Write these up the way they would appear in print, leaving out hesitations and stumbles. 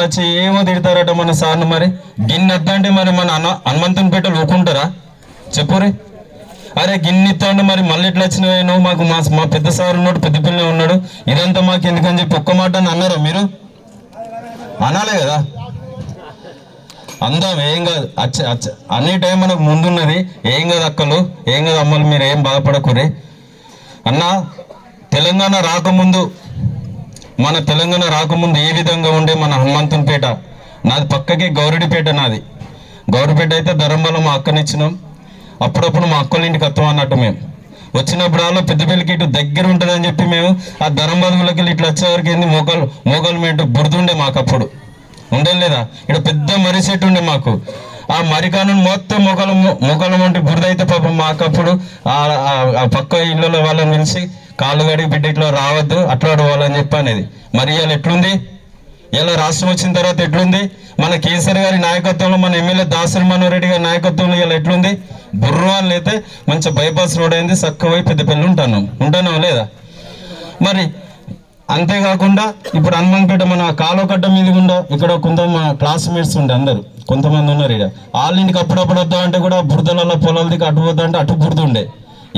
వచ్చి ఏమో తిడతారట మన సార్ను. మరి గిన్నెత్తా అంటే మరి మన హనుమంతుని పెట్టలు ఊకుంటారా చెప్పురే? అరే గిన్నెత్తాండు మరి మళ్ళీ ఎట్లా వచ్చినాయి నువ్వు? మాకు మా పెద్ద సార్ ఉన్నాడు, పెద్ద పిల్ల ఉన్నాడు, ఇదంతా మాకు ఎందుకని చెప్పి ఒక్క మాట అని అన్నారా మీరు? అనాలే కదా. అందాం, ఏం కాదు. అన్ని టైం మనకు ముందున్నది. ఏం కాదు అక్కలు, ఏం కాదు అమ్మలు, మీరు ఏం బాధపడకురే. అన్న తెలంగాణ రాకముందు, మన తెలంగాణ రాకముందు ఏ విధంగా ఉండే మన హనుమంతునిపేట? నాది పక్కకి గౌరెడిపేట. నాది గౌరిపేట అయితే ధరంబలం మా అక్కనిచ్చినాం. అప్పుడప్పుడు మా అక్కల ఇంటికి వస్తాం అన్నట్టు. మేము వచ్చినప్పుడు అలా పెద్దపల్లికి ఇటు దగ్గర ఉంటుందని చెప్పి మేము ఆ ధరంబదులకి ఇట్లా వచ్చేవరకు ఏంది మోకాలు మేంటూ బురదుండే మాకు. అప్పుడు ఉండే లేదా ఇక్కడ పెద్ద మర్రి చెట్టు ఉండే మాకు. ఆ మరికాను మొత్తం మొక్కలం అంటే బురద అయితే పాపం మాకు అప్పుడు ఆ పక్క ఇళ్ళలో వాళ్ళని పిలిచి కాళ్ళు గడిగి బిడ్డ ఇట్లా రావద్దు, అట్లా పోవాలని చెప్పి అనేది. మరి ఇవాళ ఎట్లుంది? ఇలా రాష్ట్రం వచ్చిన తర్వాత ఎట్లుంది? మన కేసీఆర్ గారి నాయకత్వంలో, మన ఎమ్మెల్యే దాసరి మనోహర్ రెడ్డి గారి నాయకత్వంలో ఇలా ఎట్లుంది? బుర్రవాళ్ళు అయితే మంచి బైపాస్ రోడ్ అయింది, చక్కవై పెద్దపల్లి ఉంటున్నాం లేదా? మరి అంతేకాకుండా ఇప్పుడు హనుమంతపేట మన కాలువకట్ట మీద కూడా ఇక్కడ కొంత మా క్లాస్మేట్స్ ఉండే అందరు కొంతమంది ఉన్నారు. ఇక్కడ వాళ్ళ ఇంటికి అప్పుడప్పుడు వద్దా అంటే కూడా బురదలలో పొలాల దిక్కు అటు పోద్దా అంటే అటు బురద ఉండే.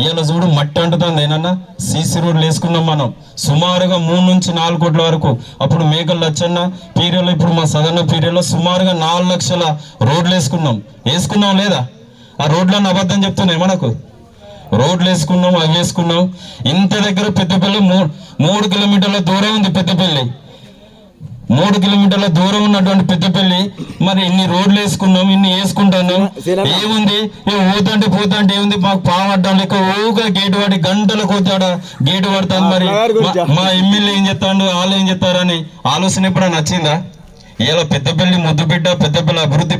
ఇవాళ చూడు మట్టి అంటుతుంది. ఏనన్నా సీసీ రోడ్లు వేసుకున్నాం మనం సుమారుగా 3 నుంచి 4 కోట్ల వరకు. అప్పుడు మేకలు లచ్చన్న పీరియడ్లో, ఇప్పుడు మా సదన్న పీరియడ్లో సుమారుగా 4 లక్షల రోడ్లు వేసుకున్నాం లేదా? ఆ రోడ్లను అబద్ధం చెప్తున్నాయి మనకు. రోడ్లు వేసుకున్నాం, అవి వేసుకున్నాం. ఇంత దగ్గర పెద్దపల్లి 3 కిలోమీటర్ల దూరం ఉంది. పెద్దపల్లి 3 కిలోమీటర్ల దూరం ఉన్నటువంటి పెద్దపల్లి మరి ఇన్ని రోడ్లు వేసుకున్నాం, ఇన్ని వేసుకుంటాను. ఏముంది? పోతుంటే ఏముంది? మాకు పావడ్డం లేక ఊగా గేటు వాడి గంటల కోతాడ గేటు పడతాను. మరి మా ఎమ్మెల్యే ఏం చెప్తాడు, వాళ్ళు ఏం చెప్తారని ఆలోచన ఎప్పుడైనా నచ్చిందా? ఇలా పెద్దపల్లి ముద్దుబిడ్డ, పెద్దపల్లి అభివృద్ధి